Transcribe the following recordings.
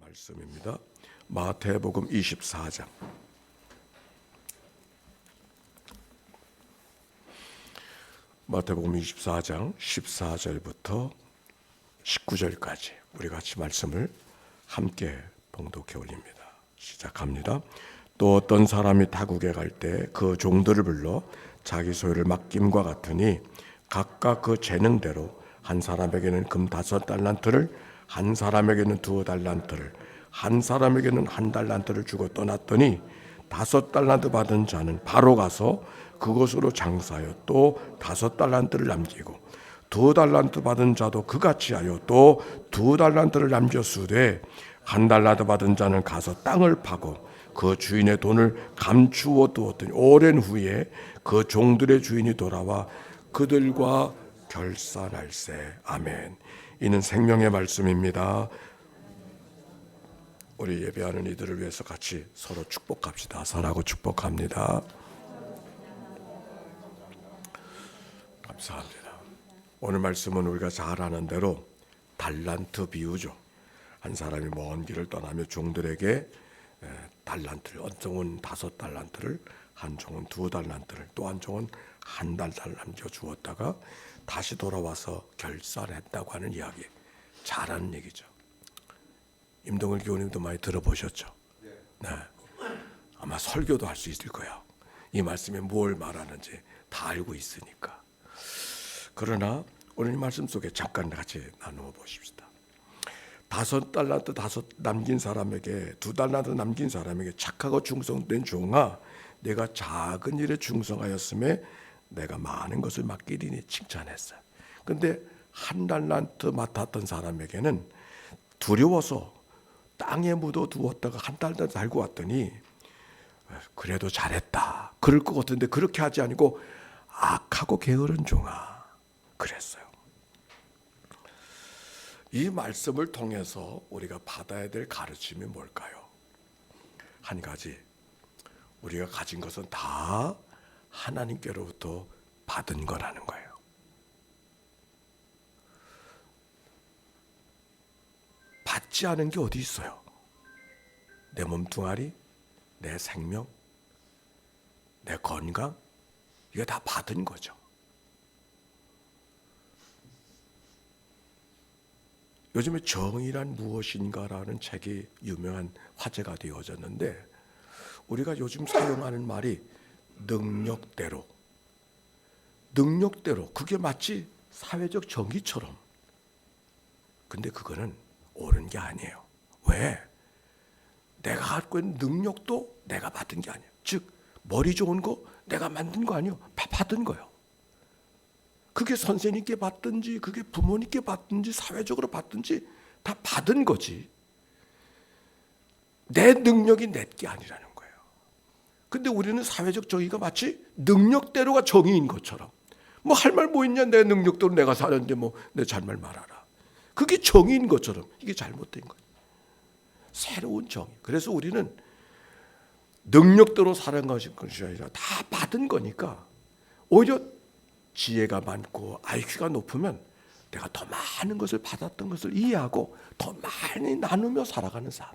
말씀입니다. 마태복음 24장. 마태복음 24장 14절부터 19절까지 우리 같이 말씀을 함께 봉독해 올립니다. 시작합니다. 또 어떤 사람이 타국에 갈 때 그 종들을 불러 자기 소유를 맡김과 같으니 각각 그 재능대로 한 사람에게는 금 5달란트를, 한 사람에게는 2달란트를, 한 사람에게는 1달란트를 주고 떠났더니 5달란트 받은 자는 바로 가서 그것으로 장사하여 또 5달란트를 남기고 2달란트 받은 자도 그같이 하여 또 2달란트를 남겼으되 1달란트 받은 자는 가서 땅을 파고 그 주인의 돈을 감추어 두었더니 오랜 후에 그 종들의 주인이 돌아와 그들과 결산할세. 아멘. 이는 생명의 말씀입니다. 우리 예배하는 이들을 위해서 같이 서로 축복합시다. sar하고 축복합니다. 감사합니다. 오늘 말씀은 우리가 잘 아는 대로 달란트 비유죠. 한 사람이 먼 길을 떠나며 종들에게 달란트를, 한 종은 5달란트를, 한 종은 2달란트를, 또 한 종은 1달란트를 남겨 주었다가 다시 돌아와서 결산했다고 하는 이야기. 잘하는 얘기죠. 임동을 교우님도 많이 들어보셨죠? 네. 아마 설교도 할 수 있을 거예요. 이 말씀에 뭘 말하는지 다 알고 있으니까. 그러나 오늘 이 말씀 속에 잠깐 같이 나누어 보십시다. 5달란트 남긴 사람에게, 2달란트 남긴 사람에게 착하고 충성된 종아, 내가 작은 일에 충성하였음에 내가 많은 것을 맡기리니 칭찬했어요. 근데 1달란트 맡았던 사람에게는 두려워서 땅에 묻어두었다가 1달란트 달고 왔더니 그래도 잘했다 그럴 것 같은데 그렇게 하지 아니고 악하고 게으른 종아 그랬어요. 이 말씀을 통해서 우리가 받아야 될 가르침이 뭘까요? 한 가지, 우리가 가진 것은 다 하나님께로부터 받은 거라는 거예요. 받지 않은 게 어디 있어요? 내 몸뚱아리, 내 생명, 내 건강, 이게 다 받은 거죠. 요즘에 정의란 무엇인가라는 책이 유명한 화제가 되어졌는데 우리가 요즘 사용하는 말이 능력대로, 그게 마치 사회적 정의처럼. 근데 그거는 옳은 게 아니에요. 왜? 내가 갖고 있는 능력도 내가 받은 게 아니에요. 즉 머리 좋은 거 내가 만든 거 아니에요. 다 받은 거예요. 그게 선생님께 받든지 그게 부모님께 받든지 사회적으로 받든지 다 받은 거지. 내 능력이 내 게 아니라는 거예요. 근데 우리는 사회적 정의가 마치 능력대로가 정의인 것처럼 뭐 할 말 뭐 있냐, 내 능력대로 내가 사는데 뭐 내 잘말 말하라. 그게 정의인 것처럼 이게 잘못된 거예요. 새로운 정의. 그래서 우리는 능력대로 사는 것이 아니라 다 받은 거니까 오히려 지혜가 많고 IQ가 높으면 내가 더 많은 것을 받았던 것을 이해하고 더 많이 나누며 살아가는 삶.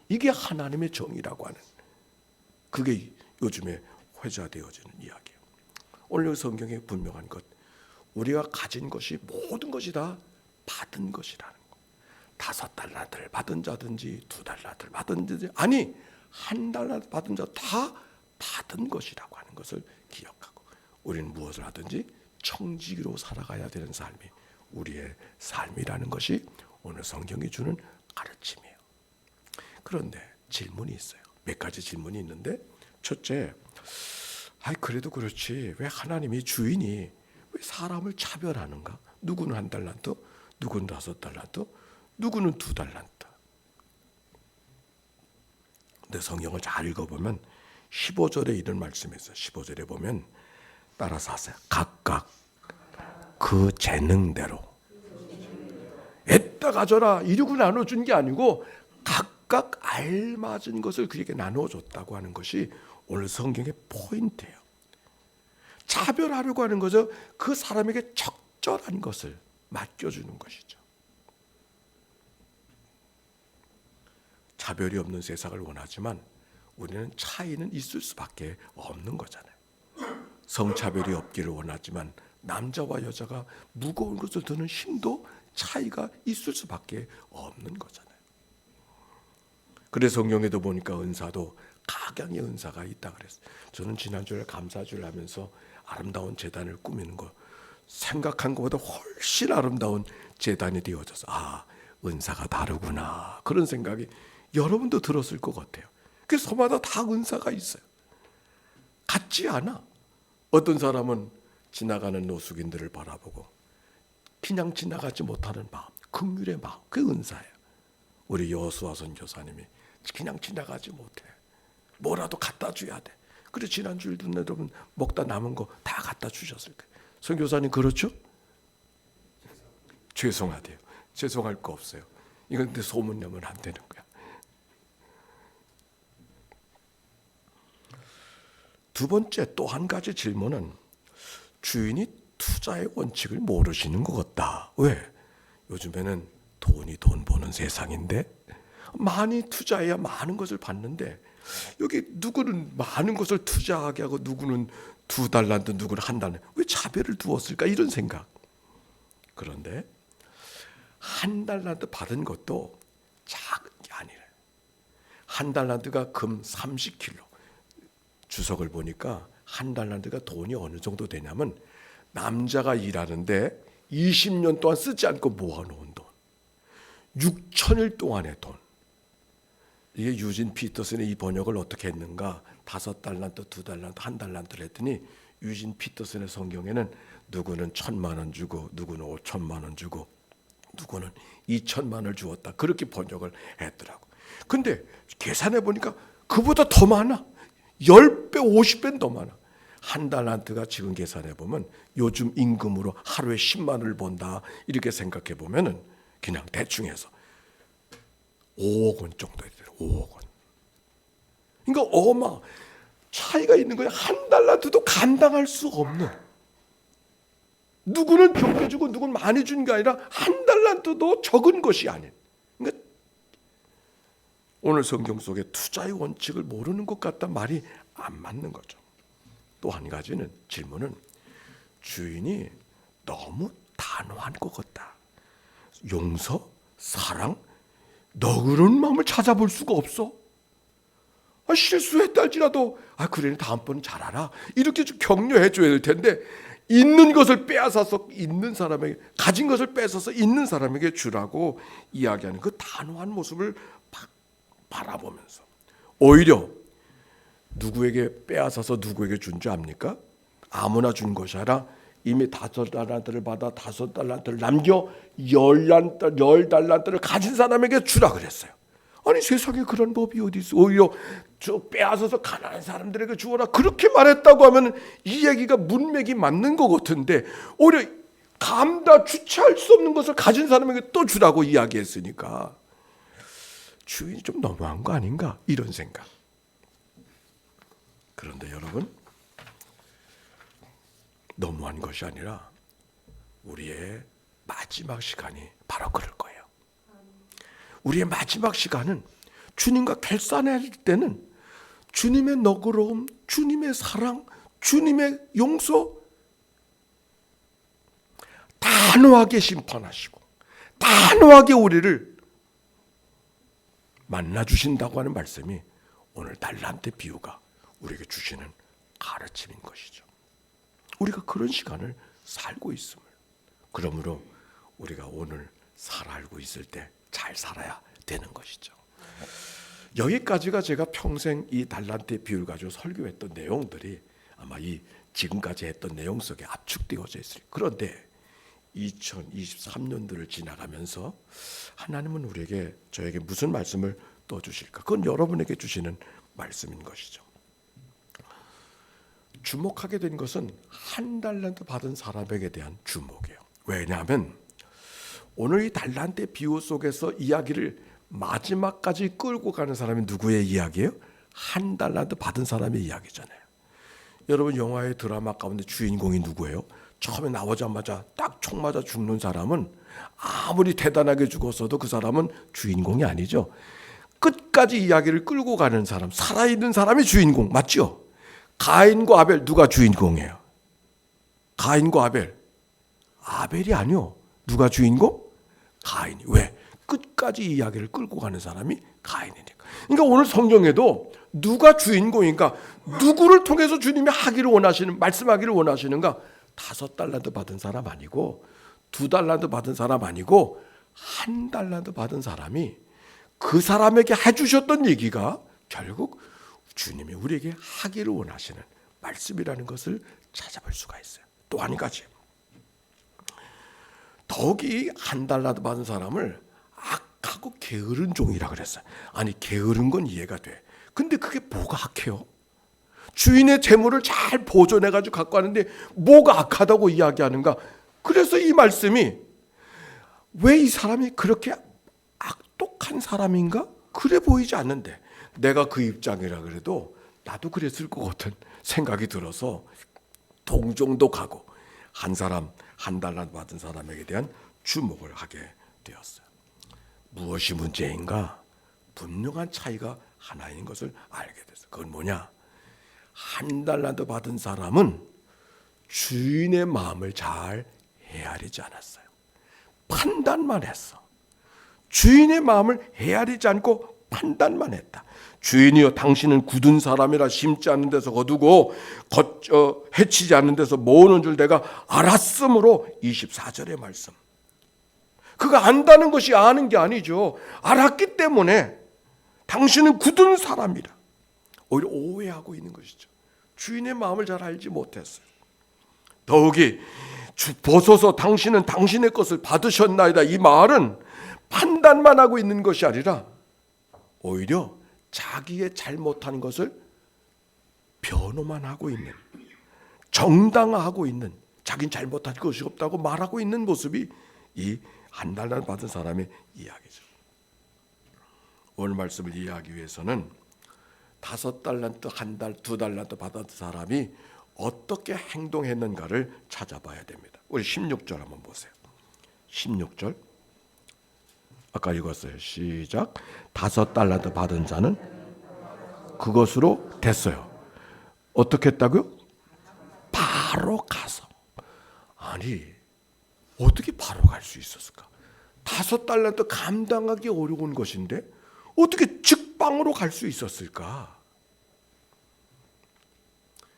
이게 하나님의 정의라고 하는, 그게 요즘에 회자되어지는 이야기예요. 오늘 성경에 분명한 것, 우리가 가진 것이 모든 것이 다 받은 것이라는 것. 5달란트를 받은 자든지 2달란트를 받은 자든지, 아니 1달란트 받은 자 다 받은 것이라고 하는 것을 기억하고 우리는 무엇을 하든지 청지기로 살아가야 되는 삶이 우리의 삶이라는 것이 오늘 성경이 주는 가르침이에요. 그런데 질문이 있어요. 몇 가지 질문이 있는데, 첫째, 그래도 그렇지 왜 하나님이 주인이 왜 사람을 차별하는가? 누구는 1달란트, 누구는 5달란트, 누구는 2달란트. 근데 성경을 잘 읽어보면 15절에 이런 말씀이 있어요. 15절에 보면 따라서 하세요. 각각 그 재능대로 애따 가져라 이러고 나눠준 게 아니고 각각 알맞은 것을 그에게 나눠줬다고 하는 것이 오늘 성경의 포인트예요. 차별하려고 하는 거죠. 그 사람에게 적절한 것을 맡겨주는 것이죠. 차별이 없는 세상을 원하지만 우리는 차이는 있을 수밖에 없는 거잖아요. 성차별이 없기를 원하지만 남자와 여자가 무거운 것을 드는 힘도 차이가 있을 수밖에 없는 거잖아요. 그래서 성경에도 보니까 은사도 각양의 은사가 있다 그랬어요. 저는 지난주에 감사주를 하면서 아름다운 제단을 꾸미는 거 생각한 것보다 훨씬 아름다운 제단이 되어져서 은사가 다르구나 그런 생각이 여러분도 들었을 것 같아요. 그 서마다 다 은사가 있어요. 같지 않아. 어떤 사람은 지나가는 노숙인들을 바라보고 그냥 지나가지 못하는 마음, 긍휼의 마음, 그 은사예요. 우리 여수아 선교사님이 그냥 지나가지 못해. 뭐라도 갖다 줘야 돼. 그래 지난주에도 여러분 먹다 남은 거 다 갖다 주셨을 거예요. 선교사님 그렇죠? 죄송하대요. 죄송할 거 없어요. 이건 근데 소문내면 안 되는 거야. 두 번째 또 한 가지 질문은 주인이 투자의 원칙을 모르시는 것 같다. 왜? 요즘에는 돈이 돈 버는 세상인데 많이 투자해야 많은 것을 받는데 여기 누구는 많은 것을 투자하게 하고 누구는 2달란트 누구는 1달란트 왜 차별을 두었을까 이런 생각. 그런데 1달란트 받은 것도 작은 게 아니라 1달란트가 금 30kg 주석을 보니까 1달란트가 돈이 어느 정도 되냐면 남자가 일하는데 20년 동안 쓰지 않고 모아놓은 돈 6천일 동안의 돈. 이게 유진 피터슨의 이 번역을 어떻게 했는가 5달란트, 2달란트, 1달란트를 했더니 유진 피터슨의 성경에는 누구는 1,000만 원 주고 누구는 5천만 원 주고 누구는 2천만 원을 주었다 그렇게 번역을 했더라고. 근데 계산해 보니까 그보다 더 많아. 10배, 50배는 더 많아. 1달란트가 지금 계산해 보면 요즘 임금으로 하루에 10만 원을 번다 이렇게 생각해 보면은 그냥 대충 해서 5억 원 정도 되더라고요. 5억 원. 그러니까 차이가 있는 거예요. 1달란트도 감당할 수 없는. 누구는 적게 주고 누구는 많이 준 게 아니라 1달란트도 적은 것이 아닌. 그러니까 오늘 성경 속에 투자의 원칙을 모르는 것 같단 말이 안 맞는 거죠. 또 한 가지는 질문은 주인이 너무 단호한 것 같다. 용서, 사랑, 너그러운 마음을 찾아볼 수가 없어. 실수했다 할지라도 그래 다음번은 잘하라 이렇게 좀 격려해 줘야 될 텐데 있는 것을 빼앗아서 있는 사람에게 가진 것을 뺏어서 있는 사람에게 주라고 이야기하는 그 단호한 모습을 바라보면서 오히려 누구에게 빼앗아서 누구에게 준 줄 압니까? 아무나 준 것이 아니라 이미 5달란트를 받아 5달란트를 남겨 10달란트를 가진 사람에게 주라 그랬어요. 아니 세상에 그런 법이 어디 있어? 오히려 빼앗아서 가난한 사람들에게 주어라 그렇게 말했다고 하면 이 얘기가 문맥이 맞는 것 같은데 오히려 감다 주체할 수 없는 것을 가진 사람에게 또 주라고 이야기했으니까 주인이 좀 너무한 거 아닌가 이런 생각. 그런데 여러분 너무한 것이 아니라 우리의 마지막 시간이 바로 그럴 거예요. 우리의 마지막 시간은 주님과 결산할 때는 주님의 너그러움, 주님의 사랑, 주님의 용서 단호하게 심판하시고 단호하게 우리를 만나주신다고 하는 말씀이 오늘 달란트 비유가 우리에게 주시는 가르침인 것이죠. 우리가 그런 시간을 살고 있음을 그러므로 우리가 오늘 살아알고 있을 때 잘 살아야 되는 것이죠. 여기까지가 제가 평생 이 달란트의 비유를 가지고 설교했던 내용들이 아마 이 지금까지 했던 내용 속에 압축되어져 있을. 그런데 2023년도를 지나가면서 하나님은 저에게 무슨 말씀을 또 주실까? 그건 여러분에게 주시는 말씀인 것이죠. 주목하게 된 것은 1달란트 받은 사람에게 대한 주목이에요. 왜냐하면 오늘 이 달란트의 비유 속에서 이야기를 마지막까지 끌고 가는 사람이 누구의 이야기예요? 1달란트 받은 사람의 이야기잖아요. 여러분 영화의 드라마 가운데 주인공이 누구예요? 처음에 나오자마자 딱 총 맞아 죽는 사람은 아무리 대단하게 죽었어도 그 사람은 주인공이 아니죠. 끝까지 이야기를 끌고 가는 사람, 살아있는 사람이 주인공 맞죠? 가인과 아벨 누가 주인공이에요? 가인과 아벨. 아벨이 아니요. 누가 주인공? 가인이. 왜? 끝까지 이야기를 끌고 가는 사람이 가인이니까. 그러니까 오늘 성경에도 누가 주인공인가, 누구를 통해서 주님이 하기를 원하시는, 말씀하기를 원하시는가? 5달란트 받은 사람 아니고 2달란트 받은 사람 아니고 1달란트 받은 사람이 그 사람에게 해주셨던 얘기가 결국 주님이 우리에게 하기를 원하시는 말씀이라는 것을 찾아볼 수가 있어요. 또 한 가지, 더욱이 1달란트 받은 사람을 악하고 게으른 종이라 그랬어요. 아니, 게으른 건 이해가 돼. 근데 그게 뭐가 악해요? 주인의 재물을 잘 보존해가지고 갖고 왔는데 뭐가 악하다고 이야기하는가? 그래서 이 말씀이 왜 이 사람이 그렇게 악독한 사람인가? 그래 보이지 않는데, 내가 그 입장이라 그래도 나도 그랬을 것 같은 생각이 들어서 동정도 가고 한 사람 1달란트 받은 사람에게 대한 주목을 하게 되었어요. 무엇이 문제인가? 분명한 차이가 하나인 것을 알게 됐어요. 그건 뭐냐? 1달란트 받은 사람은 주인의 마음을 잘 헤아리지 않았어요. 판단만 했어. 주인의 마음을 헤아리지 않고 판단만 했다. 주인이여, 당신은 굳은 사람이라 심지 않는 데서 거두고 해치지 않는 데서 모으는 줄 내가 알았으므로. 24절의 말씀. 그가 안다는 것이 아는 게 아니죠. 알았기 때문에 당신은 굳은 사람이라. 오히려 오해하고 있는 것이죠. 주인의 마음을 잘 알지 못했어요. 더욱이 보소서 당신은 당신의 것을 받으셨나이다. 이 말은 판단만 하고 있는 것이 아니라 오히려 자기의 잘못한 것을 변호만 하고 있는, 정당화하고 있는, 자기는 잘못한 것이 없다고 말하고 있는 모습이 이 1달란트 받은 사람의 이야기죠. 오늘 말씀을 이해하기 위해서는 5달란트, 1달, 2달란트 받은 사람이 어떻게 행동했는가를 찾아봐야 됩니다. 우리 16절 한번 보세요. 16절 아까 읽었어요. 시작. 5달란트 받은 자는 그것으로 됐어요. 어떻게 했다고요? 바로 가서. 아니, 어떻게 바로 갈 수 있었을까? 5달란트 감당하기 어려운 것인데 어떻게 직방으로 갈 수 있었을까?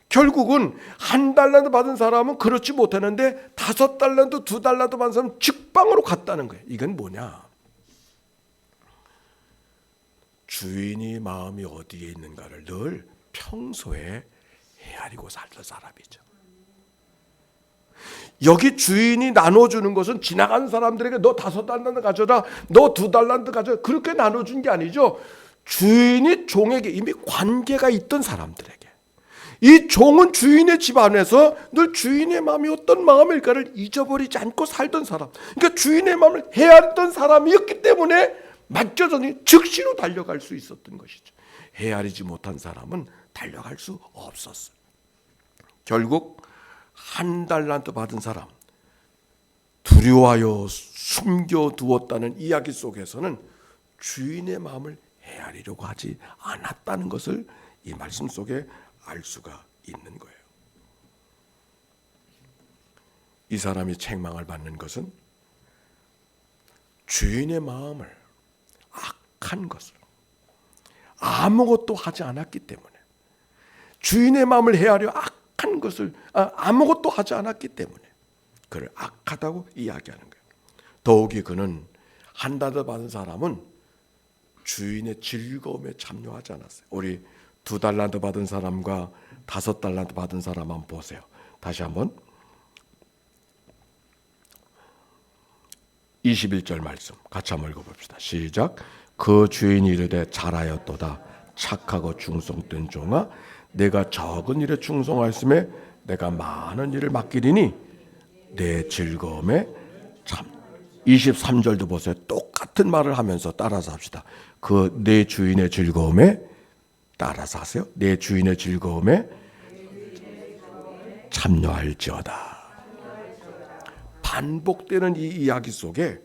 결국은 1달란트 받은 사람은 그렇지 못하는데 5달란트, 2달란트 받은 사람은 직방으로 갔다는 거예요. 이건 뭐냐? 주인이 마음이 어디에 있는가를 늘 평소에 헤아리고 살던 사람이죠. 여기 주인이 나눠주는 것은 지나가는 사람들에게 너 5달란트 가져라, 너 2달란트 가져라, 그렇게 나눠준 게 아니죠. 주인이 종에게 이미 관계가 있던 사람들에게, 이 종은 주인의 집 안에서 늘 주인의 마음이 어떤 마음일까를 잊어버리지 않고 살던 사람, 그러니까 주인의 마음을 헤아렸던 사람이었기 때문에 맡겨졌으니 즉시로 달려갈 수 있었던 것이죠. 헤아리지 못한 사람은 달려갈 수 없었어요. 결국 1달란트 받은 사람, 두려워하여 숨겨두었다는 이야기 속에서는 주인의 마음을 헤아리려고 하지 않았다는 것을 이 말씀 속에 알 수가 있는 거예요. 이 사람이 책망을 받는 것은 주인의 마음을, 악한 것을 아무것도 하지 않았기 때문에, 주인의 마음을 헤아려 악한 것을 아무것도 하지 않았기 때문에 그를 악하다고 이야기하는 거예요. 더욱이 그는 1달란트 받은 사람은 주인의 즐거움에 참여하지 않았어요. 우리 2달란트 받은 사람과 5달란트 받은 사람 한번 보세요. 다시 한번 21절 말씀 같이 한번 읽어봅시다. 시작. 그 주인이 이르되 잘하였도다 착하고 충성된 종아, 내가 적은 일에 충성하였음에 내가 많은 일을 맡기리니 내 즐거움에 참. 23절도 보세요. 똑같은 말을 하면서 따라서 합시다. 그 내 주인의 즐거움에, 따라서 하세요. 내 주인의 즐거움에 참여할지어다. 반복되는 이 이야기 속에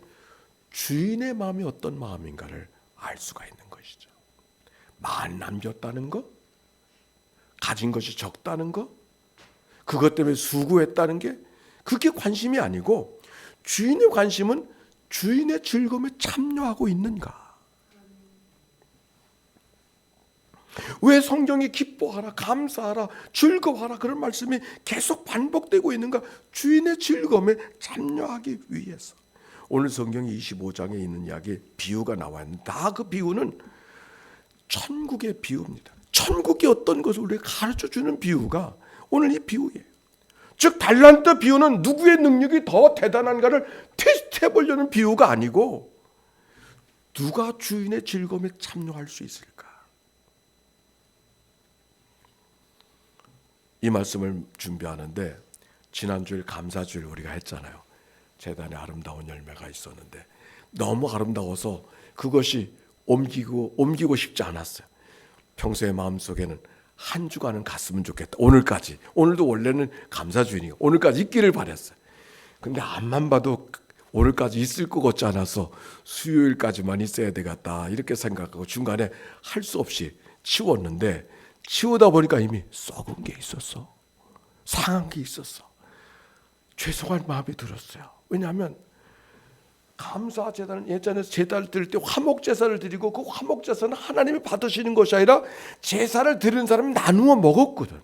주인의 마음이 어떤 마음인가를 알 수가 있는 것이죠. 많이 남겼다는 거, 가진 것이 적다는 거, 그것 때문에 수고했다는 게 그게 관심이 아니고 주인의 관심은 주인의 즐거움에 참여하고 있는가. 왜 성경이 기뻐하라, 감사하라, 즐거워하라 그런 말씀이 계속 반복되고 있는가? 주인의 즐거움에 참여하기 위해서. 오늘 성경 25장에 있는 이야기 비유가 나왔는데 다 그 비유는 천국의 비유입니다. 천국이 어떤 것을 우리에게 가르쳐주는 비유가 오늘 이 비유예요. 즉 달란트 비유는 누구의 능력이 더 대단한가를 테스트해보려는 비유가 아니고 누가 주인의 즐거움에 참여할 수 있을까? 이 말씀을 준비하는데 지난주일 감사주일 우리가 했잖아요. 제단에 아름다운 열매가 있었는데 너무 아름다워서 그것이 옮기고 싶지 않았어요. 평소에 마음속에는 한 주간은 갔으면 좋겠다. 오늘까지. 오늘도 원래는 감사주일이니까 오늘까지 있기를 바랬어요. 근데 앞만 봐도 오늘까지 있을 것 같지 않아서 수요일까지만 있어야 되겠다 이렇게 생각하고 중간에 할 수 없이 치웠는데 치우다 보니까 이미 썩은 게 있었어. 상한 게 있었어. 죄송한 마음이 들었어요. 왜냐하면 감사 제단은 예전에 제단을 드릴 때 화목 제사를 드리고 그 화목 제사는 하나님이 받으시는 것이 아니라 제사를 드리는 사람이 나누어 먹었거든.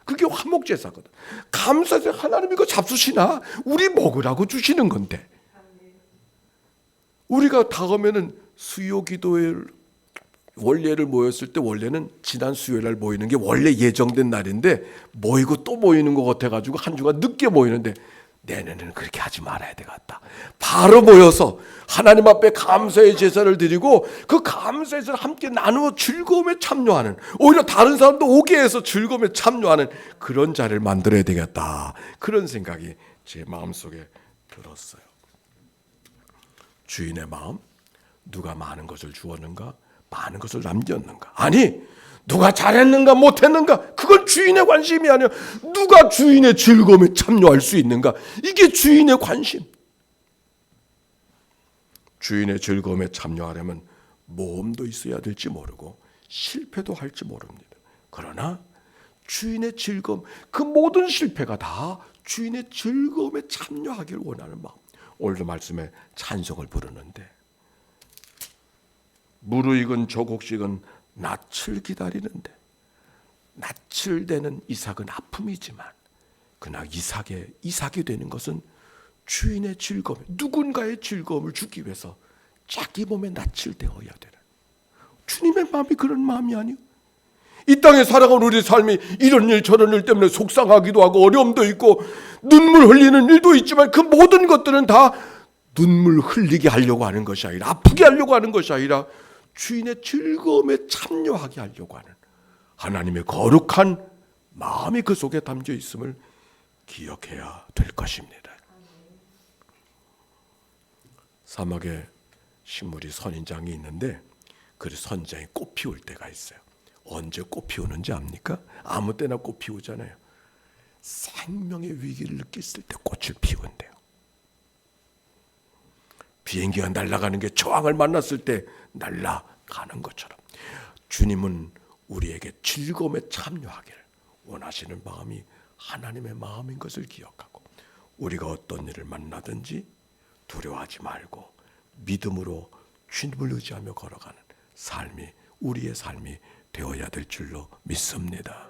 그게 화목 제사거든. 감사 제사 하나님이 그거 잡수시나? 우리 먹으라고 주시는 건데. 우리가 다음에는 수요 기도회 원래를 모였을 때 원래는 지난 수요일 날 모이는 게 원래 예정된 날인데 모이고 또 모이는 것 같아가지고 한 주간 늦게 모이는데 내년에는 그렇게 하지 말아야 되겠다. 바로 모여서 하나님 앞에 감사의 제사를 드리고 그 감사의 제사를 함께 나누어 즐거움에 참여하는, 오히려 다른 사람도 오게 해서 즐거움에 참여하는 그런 자리를 만들어야 되겠다. 그런 생각이 제 마음속에 들었어요. 주인의 마음, 누가 많은 것을 주었는가, 많은 것을 남겼는가? 아니, 누가 잘했는가 못했는가? 그건 주인의 관심이 아니야. 누가 주인의 즐거움에 참여할 수 있는가? 이게 주인의 관심. 주인의 즐거움에 참여하려면 모험도 있어야 될지 모르고 실패도 할지 모릅니다. 그러나 주인의 즐거움, 그 모든 실패가 다 주인의 즐거움에 참여하기를 원하는 마음. 오늘도 말씀에 찬송을 부르는데 무르익은 조곡식은 낯을 기다리는데, 낯을 대는 이삭은 아픔이지만 그러나 이삭이 되는 것은 주인의 즐거움, 누군가의 즐거움을 주기 위해서 자기 몸에 낯을 대어야 되는 주님의 마음이 그런 마음이 아니요. 이 땅에 살아가는 우리 삶이 이런 일 저런 일 때문에 속상하기도 하고 어려움도 있고 눈물 흘리는 일도 있지만 그 모든 것들은 다 눈물 흘리게 하려고 하는 것이 아니라, 아프게 하려고 하는 것이 아니라 주인의 즐거움에 참여하게 하려고 하는 하나님의 거룩한 마음이 그 속에 담겨 있음을 기억해야 될 것입니다. 사막에 식물이 선인장이 있는데 그 선인장이 꽃 피울 때가 있어요. 언제 꽃 피우는지 압니까? 아무 때나 꽃 피우잖아요. 생명의 위기를 느꼈을 때 꽃을 피운대요. 비행기가 날아가는 게 저항을 만났을 때 날아가는 것처럼 주님은 우리에게 즐거움에 참여하기를 원하시는 마음이 하나님의 마음인 것을 기억하고 우리가 어떤 일을 만나든지 두려워하지 말고 믿음으로 주님을 의지하며 걸어가는 삶이 우리의 삶이 되어야 될 줄로 믿습니다.